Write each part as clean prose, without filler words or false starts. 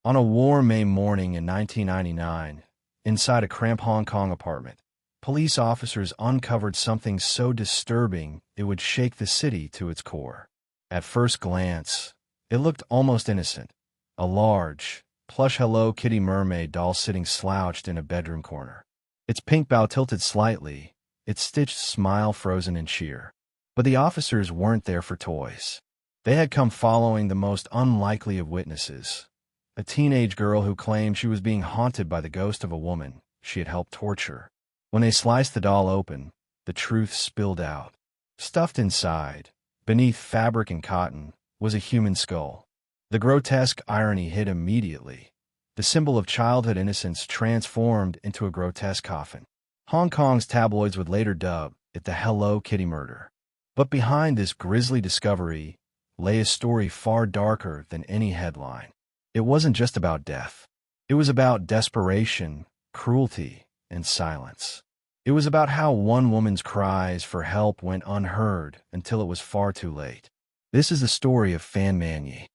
On a warm May morning in 1999, inside a cramped Hong Kong apartment, police officers uncovered something so disturbing it would shake the city to its core. At first glance, it looked almost innocent. A large, plush Hello Kitty mermaid doll sitting slouched in a bedroom corner. Its pink bow tilted slightly, its stitched smile frozen in cheer. But the officers weren't there for toys. They had come following the most unlikely of witnesses, a teenage girl who claimed she was being haunted by the ghost of a woman she had helped torture. When they sliced the doll open, the truth spilled out. Stuffed inside, beneath fabric and cotton, was a human skull. The grotesque irony hit immediately. The symbol of childhood innocence transformed into a grotesque coffin. Hong Kong's tabloids would later dub it the Hello Kitty murder. But behind this grisly discovery lay a story far darker than any headline. It wasn't just about death. It was about desperation, cruelty, and silence. It was about how one woman's cries for help went unheard until it was far too late. This is the story of Fan Man-yee.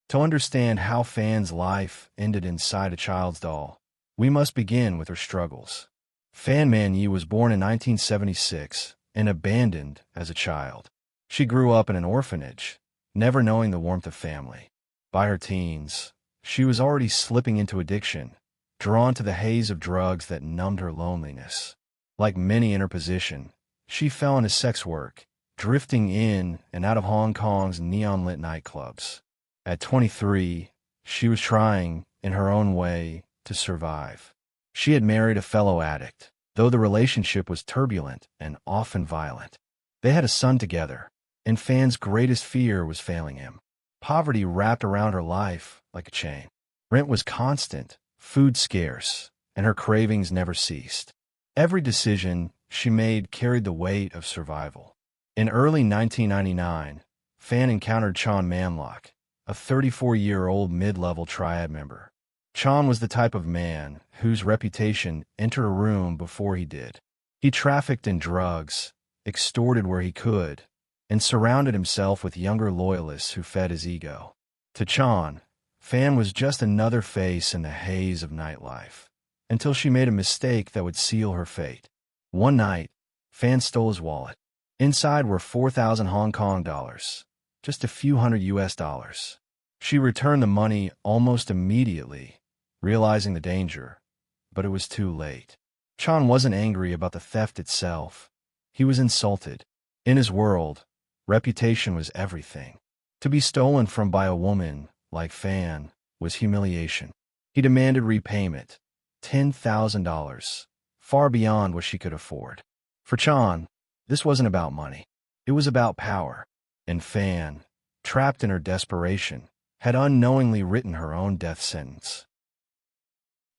To understand how Fan's life ended inside a child's doll, we must begin with her struggles. Fan Man-yee was born in 1976 and abandoned as a child. She grew up in an orphanage, never knowing the warmth of family. By her teens, she was already slipping into addiction, drawn to the haze of drugs that numbed her loneliness. Like many in her position, she fell into sex work, drifting in and out of Hong Kong's neon-lit nightclubs. At 23, she was trying, in her own way, to survive. She had married a fellow addict, though the relationship was turbulent and often violent. They had a son together, and Fan's greatest fear was failing him. Poverty wrapped around her life like a chain. Rent was constant, food scarce, and her cravings never ceased. Every decision she made carried the weight of survival. In early 1999, Fan encountered Chan Manlock, a 34-year-old mid-level triad member. Chan was the type of man whose reputation entered a room before he did. He trafficked in drugs, extorted where he could, and surrounded himself with younger loyalists who fed his ego. To Chan, Fan was just another face in the haze of nightlife, until she made a mistake that would seal her fate. One night, Fan stole his wallet. Inside were 4,000 Hong Kong dollars, just a few hundred US dollars. She returned the money almost immediately, realizing the danger, but it was too late. Chan wasn't angry about the theft itself. He was insulted. In his world, reputation was everything. To be stolen from by a woman like Fan was humiliation. He demanded repayment, $10,000, far beyond what she could afford. For Chan, this wasn't about money. It was about power. And Fan, trapped in her desperation, had unknowingly written her own death sentence.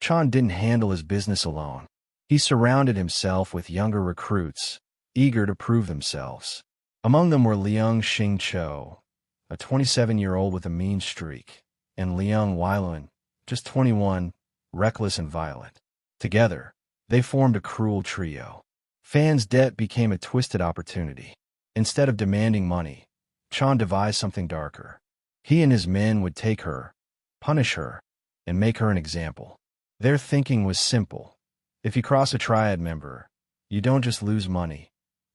Chan didn't handle his business alone. He surrounded himself with younger recruits, eager to prove themselves. Among them were Leung Shing Cho, a 27-year-old with a mean streak, and Leung Weilun, just 21, reckless and violent. Together, they formed a cruel trio. Fan's debt became a twisted opportunity. Instead of demanding money, Chan devised something darker. He and his men would take her, punish her, and make her an example. Their thinking was simple. If you cross a triad member, you don't just lose money,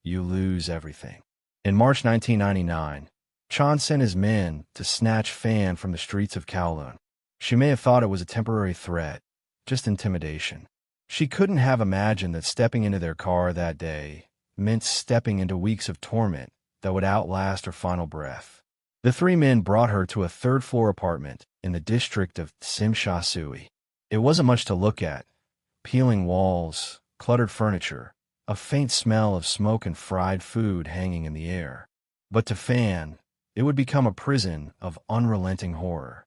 you lose everything. In March 1999, Chan sent his men to snatch Fan from the streets of Kowloon. She may have thought it was a temporary threat, just intimidation. She couldn't have imagined that stepping into their car that day meant stepping into weeks of torment that would outlast her final breath. The three men brought her to a third-floor apartment in the district of Tsim Sha Tsui. It wasn't much to look at. Peeling walls, cluttered furniture, a faint smell of smoke and fried food hanging in the air. But to Fan, it would become a prison of unrelenting horror.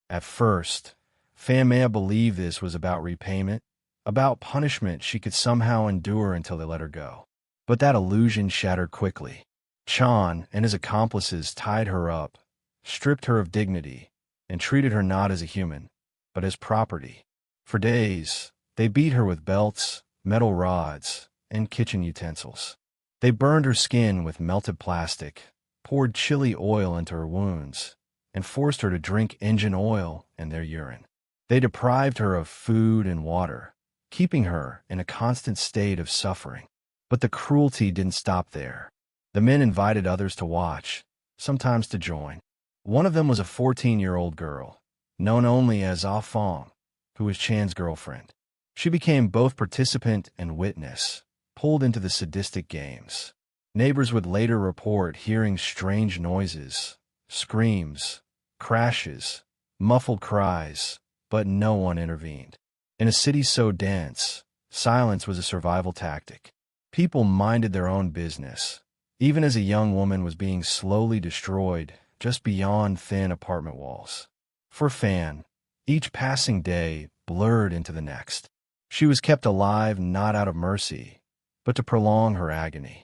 At first, Fan may have believed this was about repayment, about punishment she could somehow endure until they let her go. But that illusion shattered quickly. Chan and his accomplices tied her up, stripped her of dignity, and treated her not as a human, but as property. For days, they beat her with belts, metal rods, and kitchen utensils. They burned her skin with melted plastic, poured chili oil into her wounds, and forced her to drink engine oil and their urine. They deprived her of food and water, keeping her in a constant state of suffering. But the cruelty didn't stop there. The men invited others to watch, sometimes to join. One of them was a 14-year-old girl, known only as Ah Fong, who was Chan's girlfriend. She became both participant and witness, pulled into the sadistic games. Neighbors would later report hearing strange noises, screams, crashes, muffled cries, but no one intervened. In a city so dense, silence was a survival tactic. People minded their own business, even as a young woman was being slowly destroyed just beyond thin apartment walls. For Fan, each passing day blurred into the next. She was kept alive not out of mercy, but to prolong her agony.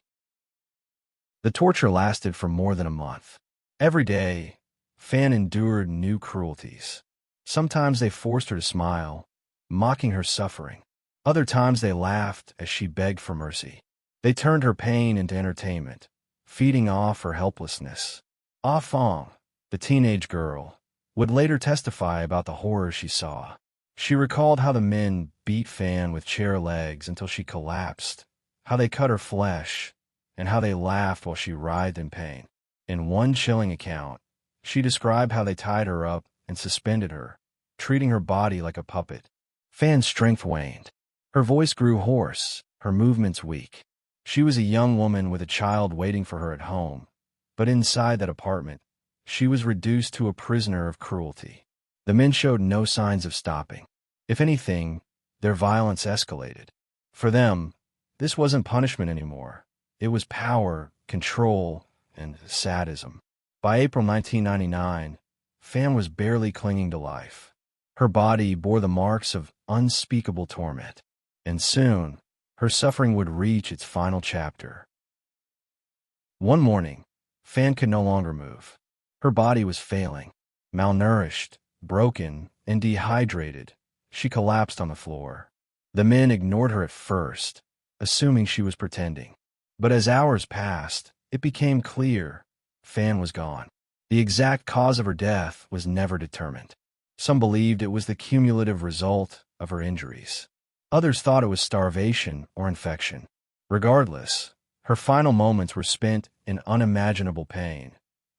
The torture lasted for more than a month. Every day, Fan endured new cruelties. Sometimes they forced her to smile, mocking her suffering. Other times they laughed as she begged for mercy. They turned her pain into entertainment, feeding off her helplessness. Ah Fong, the teenage girl, would later testify about the horror she saw. She recalled how the men beat Fan with chair legs until she collapsed, how they cut her flesh, and how they laughed while she writhed in pain. In one chilling account, she described how they tied her up and suspended her, treating her body like a puppet. Fan's strength waned. Her voice grew hoarse, her movements weak. She was a young woman with a child waiting for her at home, but inside that apartment, she was reduced to a prisoner of cruelty. The men showed no signs of stopping. If anything, their violence escalated. For them, this wasn't punishment anymore. It was power, control, and sadism. By April 1999, Fan was barely clinging to life. Her body bore the marks of unspeakable torment, and soon, her suffering would reach its final chapter. One morning, Fan could no longer move. Her body was failing. Malnourished, broken, and dehydrated, she collapsed on the floor. The men ignored her at first, assuming she was pretending. But as hours passed, it became clear Fan was gone. The exact cause of her death was never determined. Some believed it was the cumulative result of her injuries. Others thought it was starvation or infection. Regardless, her final moments were spent in unimaginable pain,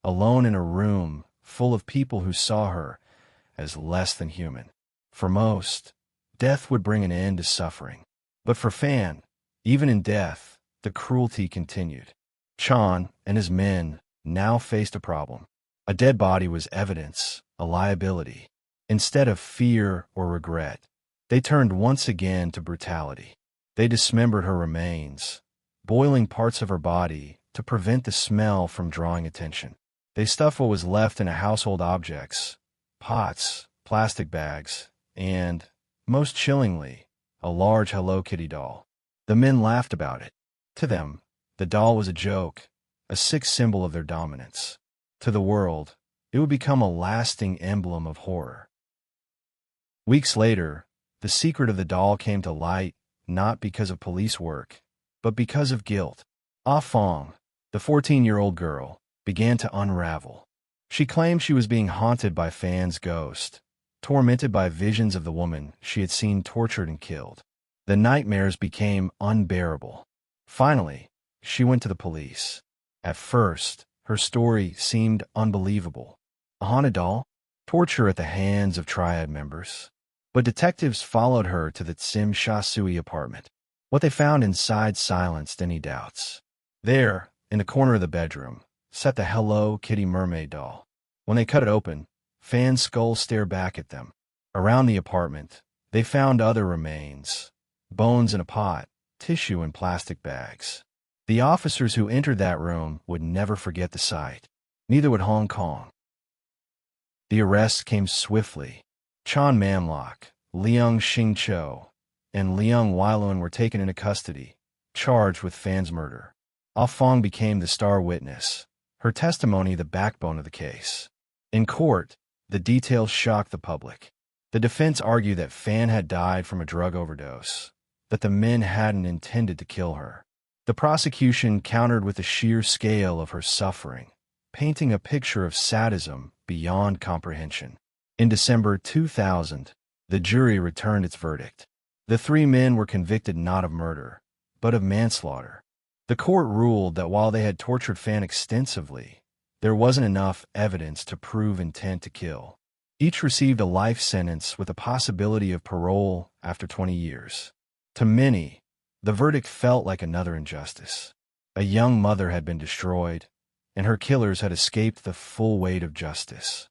alone in a room full of people who saw her as less than human. For most, death would bring an end to suffering. But for Fan, even in death, the cruelty continued. Chan and his men now faced a problem. A dead body was evidence, a liability. Instead of fear or regret, they turned once again to brutality. They dismembered her remains, boiling parts of her body to prevent the smell from drawing attention. They stuffed what was left into household objects, pots, plastic bags, and, most chillingly, a large Hello Kitty doll. The men laughed about it. To them, the doll was a joke, a sick symbol of their dominance. To the world, it would become a lasting emblem of horror. Weeks later, the secret of the doll came to light, not because of police work, but because of guilt. Ah Fong, the 14-year-old girl, began to unravel. She claimed she was being haunted by Fan's ghost, tormented by visions of the woman she had seen tortured and killed. The nightmares became unbearable. Finally, she went to the police. At first, her story seemed unbelievable. A haunted doll? Torture at the hands of triad members? But detectives followed her to the Tsim Sha Sui apartment. What they found inside silenced any doubts. There, in the corner of the bedroom, sat the Hello Kitty mermaid doll. When they cut it open, Fan's skull stared back at them. Around the apartment, they found other remains, bones in a pot, tissue in plastic bags. The officers who entered that room would never forget the sight. Neither would Hong Kong. The arrests came swiftly. Chan Man-lok, Leung Shing-cho, and Leung Wailuan were taken into custody, charged with Fan's murder. Ah Fong became the star witness, her testimony the backbone of the case. In court, the details shocked the public. The defense argued that Fan had died from a drug overdose, that the men hadn't intended to kill her. The prosecution countered with the sheer scale of her suffering, painting a picture of sadism beyond comprehension. In December 2000, the jury returned its verdict. The three men were convicted not of murder, but of manslaughter. The court ruled that while they had tortured Fan extensively, there wasn't enough evidence to prove intent to kill. Each received a life sentence with a possibility of parole after 20 years. To many, the verdict felt like another injustice. A young mother had been destroyed, and her killers had escaped the full weight of justice.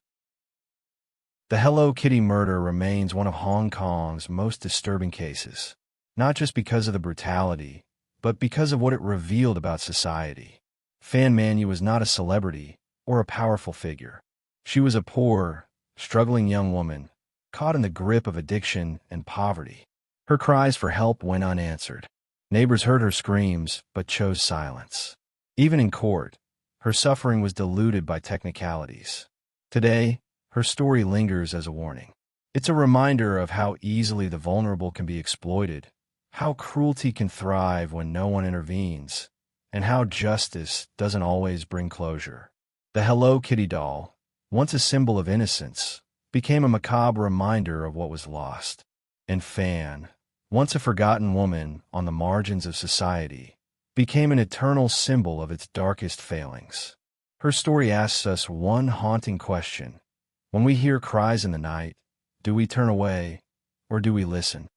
The Hello Kitty murder remains one of Hong Kong's most disturbing cases, not just because of the brutality, but because of what it revealed about society. Fan Man-yee was not a celebrity or a powerful figure. She was a poor, struggling young woman, caught in the grip of addiction and poverty. Her cries for help went unanswered. Neighbors heard her screams, but chose silence. Even in court, her suffering was diluted by technicalities. Today, her story lingers as a warning. It's a reminder of how easily the vulnerable can be exploited, how cruelty can thrive when no one intervenes, and how justice doesn't always bring closure. The Hello Kitty doll, once a symbol of innocence, became a macabre reminder of what was lost. And Fan, once a forgotten woman on the margins of society, became an eternal symbol of its darkest failings. Her story asks us one haunting question. When we hear cries in the night, do we turn away or do we listen?